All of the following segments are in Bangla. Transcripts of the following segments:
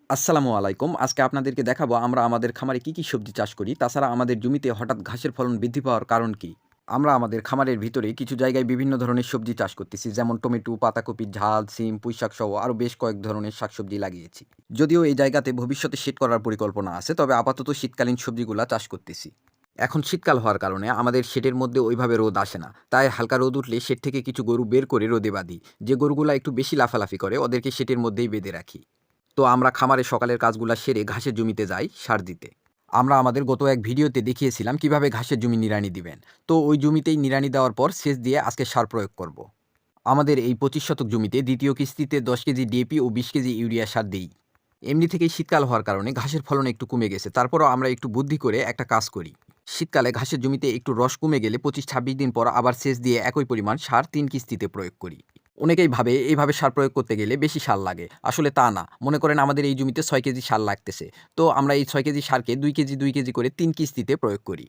আসসালামু আলাইকুম। আজকে আপনাদেরকে দেখাবো আমরা আমাদের খামারে কি সবজি চাষ করি। তাছাড়া আমাদের জমিতে হঠাৎ ঘাসের ফলন বৃদ্ধি পাওয়ার কারণ কি? আমরা আমাদের খামারের ভিতরে কিছু জায়গায় বিভিন্ন ধরনের সবজি চাষ করতেছি। যেমন টমেটো, পাতাকপি, ঝাল, সিম, পুঁইশাক সহ আরও বেশ কয়েক ধরনের শাকসবজি লাগিয়েছি। যদিও এই জায়গাতে ভবিষ্যতে শেড করার পরিকল্পনা আছে, তবে আপাতত শীতকালীন সবজিগুলা চাষ করতেছি। এখন শীতকাল হওয়ার কারণে আমাদের শেডের মধ্যে ওইভাবে রোদ আসে না। তাই হালকা রোদ উঠলে শেড থেকে কিছু গরু বের করে রোদে বাঁধি। যে গরুগুলা একটু বেশি লাফালাফি করে ওদেরকে শেডের মধ্যেই বেঁধে রাখি। তো আমরা খামারে সকালের কাজগুলা সেরে ঘাসের জমিতে যাই সার দিতে। আমরা আমাদের গত এক ভিডিওতে দেখিয়েছিলাম কিভাবে ঘাসের জমি নিড়ানি দিবেন। তো ওই জমিতেই নিড়ানি দেওয়ার পর সেচ দিয়ে আজকে সার প্রয়োগ করব। আমাদের এই 25 শতক জমিতে দ্বিতীয় কিস্তিতে 10 কেজি ডিএপি ও 20 কেজি ইউরিয়া সার দিই। এমনি থেকেই শীতকাল হওয়ার কারণে ঘাসের ফলন একটু কমে গেছে, তারপরও আমরা একটু বুদ্ধি করে একটা কাজ করি। শীতকালে ঘাসের জমিতে একটু রস কমে গেলে 25-26 দিন পর আবার সেচ দিয়ে একই পরিমাণ সার 3 কিস্তিতে প্রয়োগ করি। অনেকেই ভাবে এইভাবে সার প্রয়োগ করতে গেলে বেশি সার লাগে। আসলে তা না। মনে করেন আমাদের এই জমিতে 6 কেজি সার লাগতেছে। তো আমরা এই 6 কেজি সারকে 2 কেজি 2 কেজি করে 3 কিস্তিতে প্রয়োগ করি।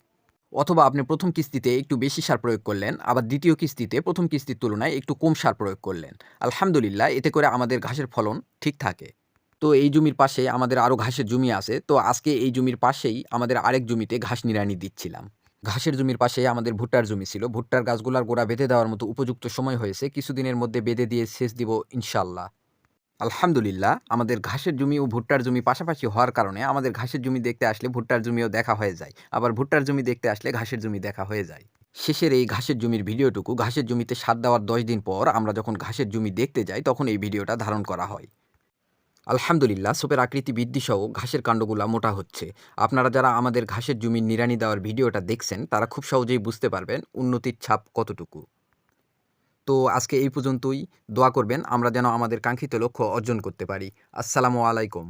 অথবা আপনি ১ম কিস্তিতে একটু বেশি সার প্রয়োগ করলেন, আবার ২য় কিস্তিতে ১ম কিস্তির তুলনায় একটু কম সার প্রয়োগ করলেন। আলহামদুলিল্লাহ, এতে করে আমাদের ঘাসের ফলন ঠিক থাকে। তো এই জমির পাশে আমাদের আরও ঘাসের জমি আছে। তো আজকে এই জমির পাশেই আমাদের আরেক জমিতে ঘাস নিড়ানি দিচ্ছিলাম। ঘাসের জমির পাশে আমাদের ভুট্টার জমি ছিল। ভুট্টার গাছগুলার গোড়া বেঁধে দেওয়ার মতো উপযুক্ত সময় হয়েছে। কিছুদিনের মধ্যে বেঁধে দিয়ে সেচ দিব ইনশাআল্লাহ। আলহামদুলিল্লাহ, আমাদের ঘাসের জমি ও ভুট্টার জমি পাশাপাশি হওয়ার কারণে আমাদের ঘাসের জমি দেখতে আসলে ভুট্টার জমিও দেখা হয়ে যায়। আবার ভুট্টার জমি দেখতে আসলে ঘাসের জমি দেখা হয়ে যায়। শেষের এই ঘাসের জমির ভিডিওটুকু ঘাসের জমিতে সার দেওয়ার ১০ দিন পর আমরা যখন ঘাসের জমি দেখতে যাই তখন এই ভিডিওটা ধারণ করা হয়। আলহামদুলিল্লাহ, ছোপের আকৃতি বৃদ্ধিসহ ঘাসের কাণ্ডগুলা মোটা হচ্ছে। আপনারা যারা আমাদের ঘাসের জমির নিড়ানি দেওয়ার ভিডিওটা দেখছেন তারা খুব সহজেই বুঝতে পারবেন উন্নতির ছাপ কতটুকু। তো আজকে এই পর্যন্তই। দোয়া করবেন আমরা যেন আমাদের কাঙ্ক্ষিত লক্ষ্য অর্জন করতে পারি। আসসালামু আলাইকুম।